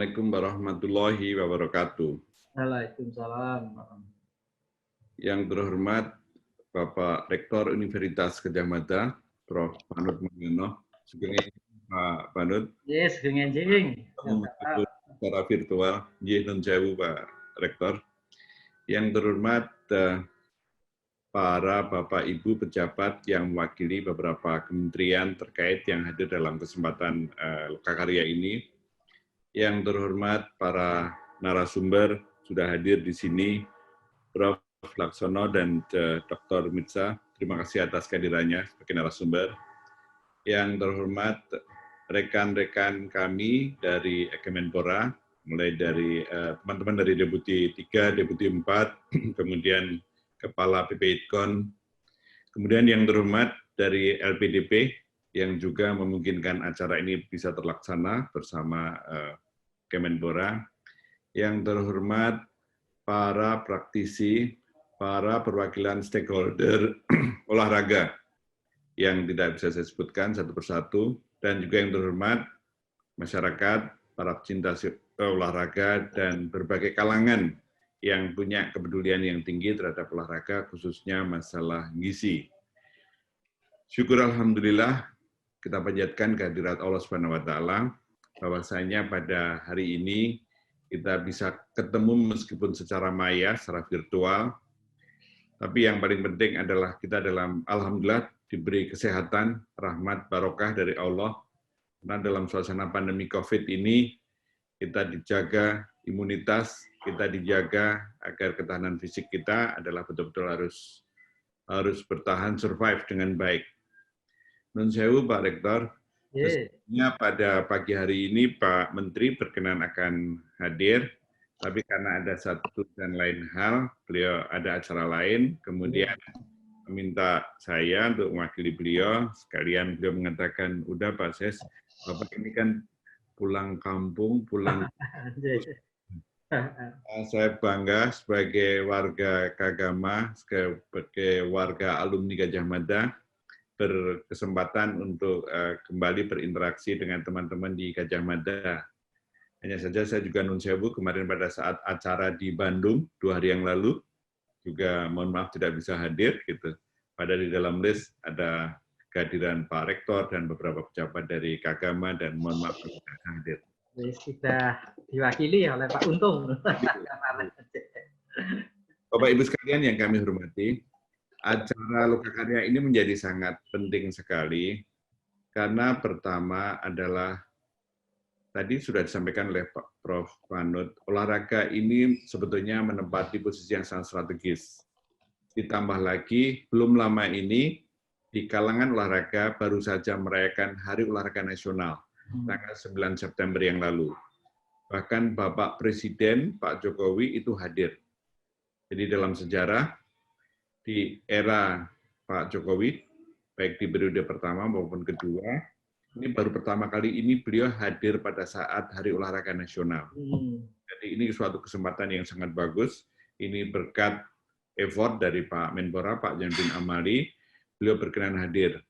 Assalamualaikum warahmatullahi wabarakatuh. Waalaikumsalam. Yang terhormat Bapak Rektor Universitas Gadjah Mada, Prof. Panut Mulyono, Sugeng Pak Panut, Yes, dengan jing. secara virtual, Nun Sewu Pak Rektor. Yang terhormat para Bapak Ibu pejabat yang mewakili beberapa kementerian terkait yang hadir dalam kesempatan Lokakarya ini. Yang terhormat para narasumber sudah hadir di sini, Prof. Laksono dan Dr. Mirza. Terima kasih atas kehadirannya sebagai narasumber. Yang terhormat rekan-rekan kami dari Kemenpora, mulai dari teman-teman dari Deputi 3, Deputi 4, kemudian Kepala PPITKON, kemudian yang terhormat dari LPDP, yang juga memungkinkan acara ini bisa terlaksana bersama Kemenpora, yang terhormat para praktisi, para perwakilan stakeholder olahraga yang tidak bisa saya sebutkan satu persatu, dan juga yang terhormat masyarakat, para pecinta olahraga, dan berbagai kalangan yang punya kepedulian yang tinggi terhadap olahraga, khususnya masalah gizi. Syukur Alhamdulillah, kita panjatkan kehadirat Allah SWT, bahwasanya pada hari ini kita bisa ketemu meskipun secara maya, secara virtual, tapi yang paling penting adalah kita dalam Alhamdulillah diberi kesehatan, rahmat, barokah dari Allah, karena dalam suasana pandemi COVID ini, kita dijaga imunitas, kita dijaga agar ketahanan fisik kita adalah betul-betul harus bertahan, survive dengan baik. Nun sewu Pak Rektor, mestinya pada pagi hari ini Pak Menteri berkenan akan hadir, tapi karena ada satu dan lain hal, beliau ada acara lain, kemudian meminta saya untuk mewakili beliau, sekalian beliau mengatakan, udah Pak Ses, Bapak ini kan pulang kampung, pulang saya bangga sebagai warga Kagama, sebagai warga alumni Gadjah Mada, berkesempatan untuk kembali berinteraksi dengan teman-teman di Gadjah Mada. Hanya saja saya juga nun sewu kemarin pada saat acara di Bandung 2 hari yang lalu, juga mohon maaf tidak bisa hadir gitu. Pada di dalam list ada kehadiran Pak Rektor dan beberapa pejabat dari Kagama dan mohon maaf tidak bisa hadir. Sudah diwakili oleh Pak Untung. Bapak Ibu sekalian yang kami hormati, acara Lokakarya ini menjadi sangat penting sekali karena pertama adalah tadi sudah disampaikan oleh Pak Prof. Panut, olahraga ini sebetulnya menempati posisi yang sangat strategis. Ditambah lagi, belum lama ini di kalangan olahraga baru saja merayakan Hari Olahraga Nasional, tanggal 9 September yang lalu. Bahkan Bapak Presiden, Pak Jokowi itu hadir. Jadi dalam sejarah, di era Pak Jokowi, baik di periode pertama maupun kedua, ini baru pertama kali ini beliau hadir pada saat Hari Olahraga Nasional. Jadi ini suatu kesempatan yang sangat bagus. Ini berkat effort dari Pak Menpora, Pak Zainuddin Amali, beliau berkenan hadir.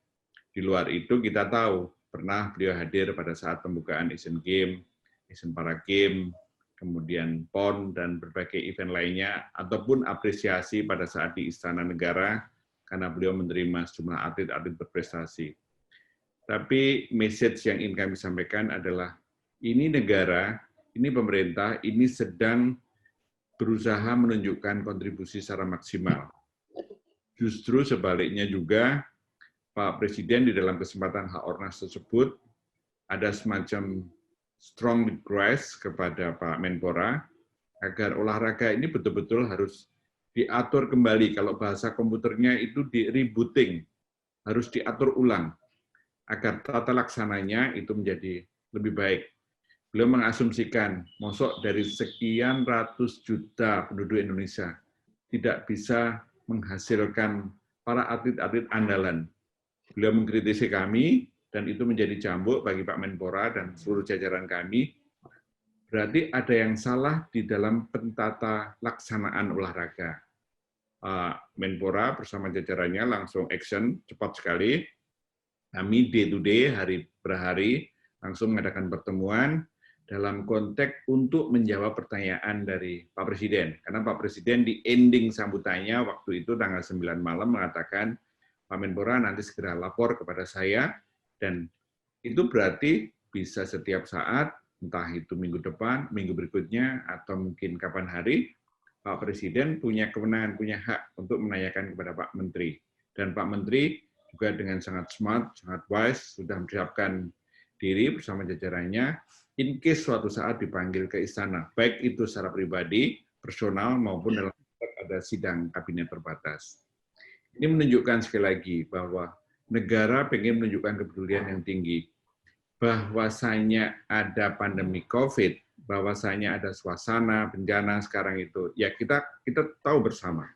Di luar itu kita tahu, pernah beliau hadir pada saat pembukaan Asian Games, Asian Para Games, kemudian PON, dan berbagai event lainnya, ataupun apresiasi pada saat di Istana Negara, karena beliau menerima sejumlah atlet-atlet berprestasi. Tapi message yang ingin kami sampaikan adalah, ini negara, ini pemerintah, ini sedang berusaha menunjukkan kontribusi secara maksimal. Justru sebaliknya juga, Pak Presiden di dalam kesempatan H-Ornas tersebut, ada semacam strong request kepada Pak Menpora agar olahraga ini betul-betul harus diatur kembali. Kalau bahasa komputernya itu di rebooting, harus diatur ulang agar tata laksananya itu menjadi lebih baik. Beliau mengasumsikan, mosok dari sekian ratus juta penduduk Indonesia tidak bisa menghasilkan para atlet-atlet andalan. Beliau mengkritisi kami, dan itu menjadi cambuk bagi Pak Menpora dan seluruh jajaran kami, berarti ada yang salah di dalam pentata laksanaan olahraga. Menpora bersama jajarannya langsung action, cepat sekali. Kami day to day, hari per hari, langsung mengadakan pertemuan, dalam konteks untuk menjawab pertanyaan dari Pak Presiden. Karena Pak Presiden di ending sambutannya waktu itu tanggal 9 malam mengatakan, Pak Menpora nanti segera lapor kepada saya, dan itu berarti bisa setiap saat, entah itu minggu depan, minggu berikutnya, atau mungkin kapan hari, Pak Presiden punya kewenangan, punya hak untuk menanyakan kepada Pak Menteri. Dan Pak Menteri juga dengan sangat smart, sangat wise, sudah mempersiapkan diri bersama jajarannya, in case suatu saat dipanggil ke istana, baik itu secara pribadi, personal, maupun dalam ada sidang kabinet terbatas. Ini menunjukkan sekali lagi bahwa negara pengen menunjukkan kepedulian yang tinggi. Bahwasanya ada pandemi COVID, bahwasanya ada suasana bencana sekarang itu, ya kita tahu bersama.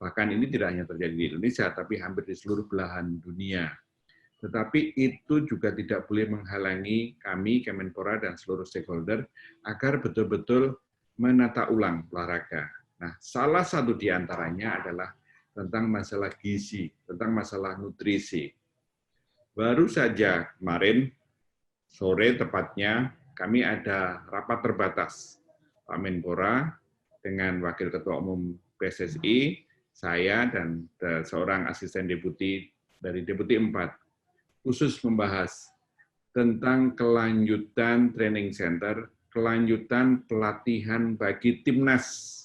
Bahkan ini tidak hanya terjadi di Indonesia, tapi hampir di seluruh belahan dunia. Tetapi itu juga tidak boleh menghalangi kami, Kemenpora, dan seluruh stakeholder agar betul-betul menata ulang olahraga. Nah, salah satu di antaranya adalah tentang masalah gizi, tentang masalah nutrisi. Baru saja kemarin, sore tepatnya, kami ada rapat terbatas Pak Menpora dengan Wakil Ketua Umum PSSI, saya, dan seorang asisten deputi dari Deputi 4, khusus membahas tentang kelanjutan training center, kelanjutan pelatihan bagi timnas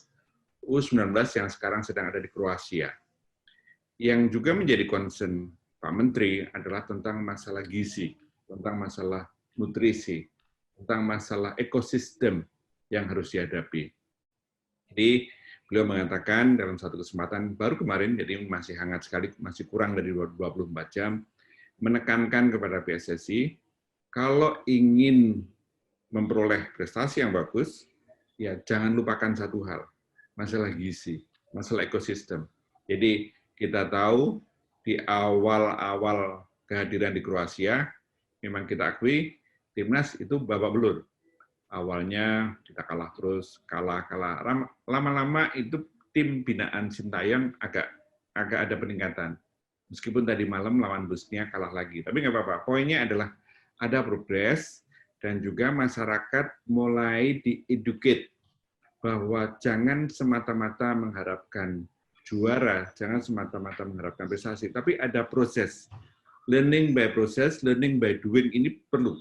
U19 yang sekarang sedang ada di Kroasia. Yang juga menjadi concern Pak Menteri adalah tentang masalah gizi, tentang masalah nutrisi, tentang masalah ekosistem yang harus dihadapi. Jadi beliau mengatakan dalam satu kesempatan baru kemarin, jadi masih hangat sekali, masih kurang dari 24 jam, menekankan kepada PSSI, kalau ingin memperoleh prestasi yang bagus, ya jangan lupakan satu hal, masalah gizi, masalah ekosistem. Jadi kita tahu di awal-awal kehadiran di Kroasia, memang kita akui timnas itu babak belur. Awalnya kita kalah terus, kalah. Lama-lama itu tim binaan Sintayong agak ada peningkatan. Meskipun tadi malam lawan Bosnia kalah lagi. Tapi nggak apa-apa. Poinnya adalah ada progres dan juga masyarakat mulai di-educate bahwa jangan semata-mata mengharapkan juara, jangan semata-mata mengharapkan prestasi, tapi ada proses. Learning by process, learning by doing ini perlu.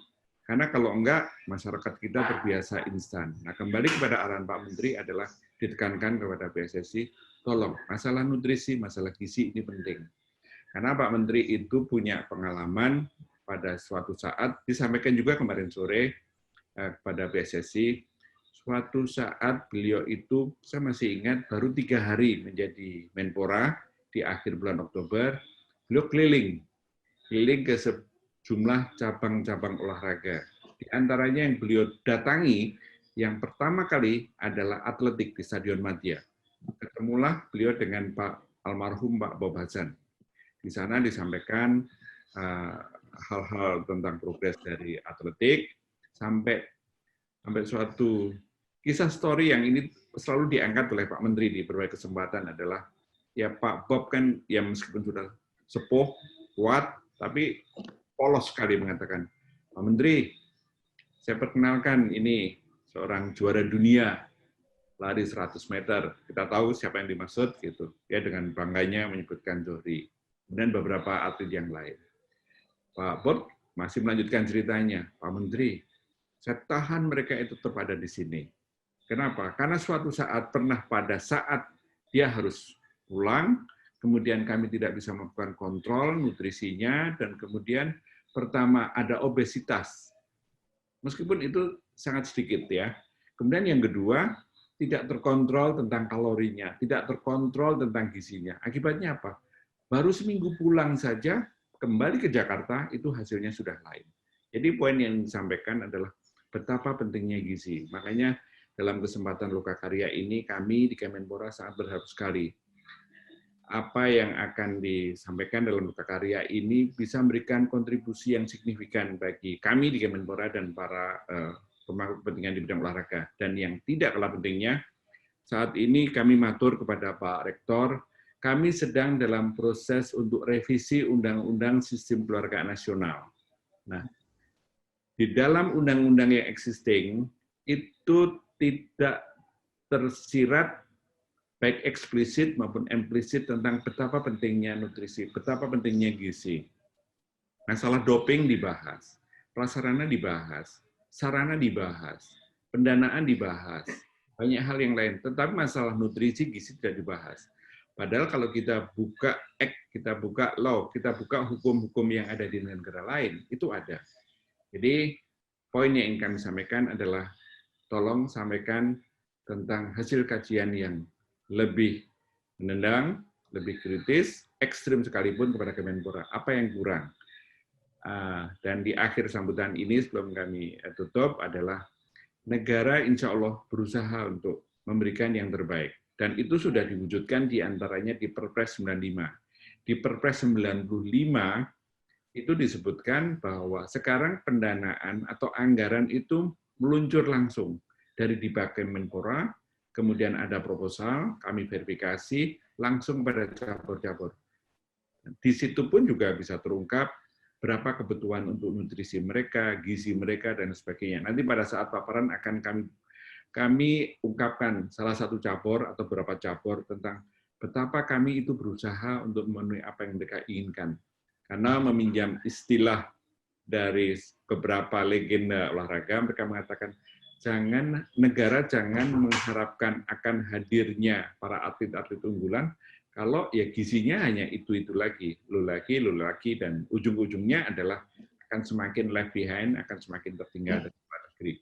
Karena kalau enggak, masyarakat kita terbiasa instan. Nah, kembali kepada arahan Pak Menteri adalah ditekankan kepada PSSI, tolong, masalah nutrisi, masalah gizi ini penting. Karena Pak Menteri itu punya pengalaman pada suatu saat, disampaikan juga kemarin sore kepada PSSI, suatu saat beliau itu, saya masih ingat, baru 3 hari menjadi Menpora di akhir bulan Oktober, beliau keliling ke sejumlah cabang-cabang olahraga. Di antaranya yang beliau datangi, yang pertama kali adalah atletik di Stadion Madia. Ketemulah beliau dengan Pak almarhum Pak Bob Hasan. Di sana disampaikan hal-hal tentang progres dari atletik sampai suatu kisah story yang ini selalu diangkat oleh Pak Menteri di berbagai kesempatan adalah ya Pak Bob kan ya meskipun sudah sepuh, kuat, tapi polos sekali mengatakan, Pak Menteri, saya perkenalkan ini seorang juara dunia lari 100 meter. Kita tahu siapa yang dimaksud gitu. Ya dengan bangganya menyebutkan Zohri. Kemudian beberapa atlet yang lain. Pak Bob masih melanjutkan ceritanya, Pak Menteri, saya tahan mereka itu tetap ada di sini. Kenapa? Karena suatu saat pernah pada saat dia harus pulang, kemudian kami tidak bisa melakukan kontrol nutrisinya, dan kemudian pertama ada obesitas. Meskipun itu sangat sedikit ya. Kemudian yang kedua, tidak terkontrol tentang kalorinya, tidak terkontrol tentang gizinya. Akibatnya apa? Baru seminggu pulang saja, kembali ke Jakarta, itu hasilnya sudah lain. Jadi poin yang disampaikan adalah betapa pentingnya gizi. Makanya dalam kesempatan Lokakarya ini, kami di Kemenpora sangat berharap sekali apa yang akan disampaikan dalam Lokakarya ini bisa memberikan kontribusi yang signifikan bagi kami di Kemenpora dan para pemangku kepentingan di bidang olahraga. Dan yang tidak kalah pentingnya, saat ini kami matur kepada Pak Rektor, kami sedang dalam proses untuk revisi Undang-Undang Sistem Keluarga Nasional. Nah, Di dalam undang-undang yang existing itu tidak tersirat baik eksplisit maupun implisit tentang betapa pentingnya nutrisi, betapa pentingnya gizi. Masalah doping dibahas, prasarana dibahas, sarana dibahas, pendanaan dibahas, banyak hal yang lain. Tetapi masalah nutrisi, gizi tidak dibahas. Padahal kalau kita buka kita buka law, kita buka hukum-hukum yang ada di negara lain, itu ada. Jadi poin yang ingin kami sampaikan adalah tolong sampaikan tentang hasil kajian yang lebih menendang, lebih kritis, ekstrim sekalipun kepada Kemenpora. Apa yang kurang? Dan di akhir sambutan ini sebelum kami tutup adalah negara insya Allah berusaha untuk memberikan yang terbaik. Dan itu sudah diwujudkan diantaranya di Perpres 95. Di Perpres 95 itu disebutkan bahwa sekarang pendanaan atau anggaran itu meluncur langsung dari di Kemenpora, kemudian ada proposal, kami verifikasi, langsung pada cabur-cabur. Di situ pun juga bisa terungkap berapa kebutuhan untuk nutrisi mereka, gizi mereka, dan sebagainya. Nanti pada saat paparan akan kami ungkapkan salah satu cabur atau beberapa cabur tentang betapa kami itu berusaha untuk memenuhi apa yang mereka inginkan. Karena meminjam istilah dari beberapa legenda olahraga, mereka mengatakan negara jangan mengharapkan akan hadirnya para atlet-atlet unggulan kalau ya gizinya hanya itu lagi, lu lagi, dan ujung-ujungnya adalah akan semakin left behind, akan semakin tertinggal dari luar negeri.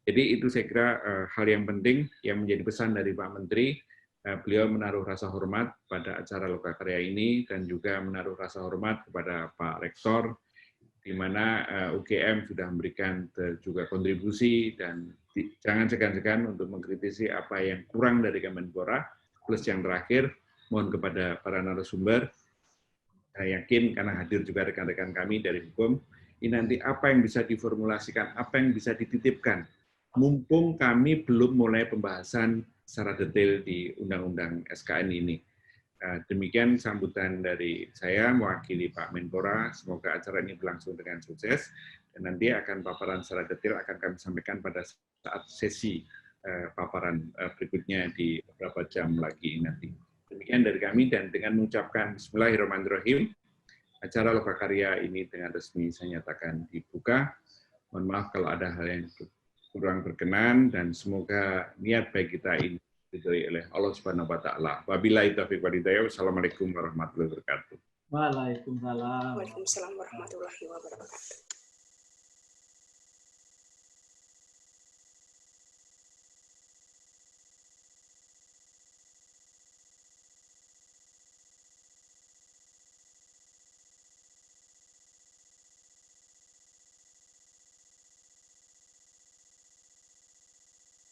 Jadi itu saya kira hal yang penting yang menjadi pesan dari Pak Menteri. Beliau menaruh rasa hormat pada acara Lokakarya ini dan juga menaruh rasa hormat kepada Pak Rektor, di mana UGM sudah memberikan juga kontribusi dan jangan segan-segan untuk mengkritisi apa yang kurang dari Kemenpora. Plus yang terakhir, mohon kepada para narasumber, saya yakin karena hadir juga rekan-rekan kami dari hukum, ini nanti apa yang bisa diformulasikan, apa yang bisa dititipkan. Mumpung kami belum mulai pembahasan secara detail di Undang-Undang SKN ini. Demikian sambutan dari saya mewakili Pak Menpora. Semoga acara ini berlangsung dengan sukses dan nanti akan paparan secara detail akan kami sampaikan pada saat sesi paparan berikutnya di beberapa jam lagi nanti. Demikian dari kami dan dengan mengucapkan Bismillahirrahmanirrahim, acara Lokakarya ini dengan resmi saya nyatakan dibuka. Mohon maaf kalau ada hal yang kurang berkenan dan semoga niat baik kita ini diridhoi oleh Allah Subhanahu wa taala. Wabillahi taufiq wal hidayah. Wassalamualaikum warahmatullahi wabarakatuh. Waalaikumsalam. Waalaikumsalam warahmatullahi wabarakatuh.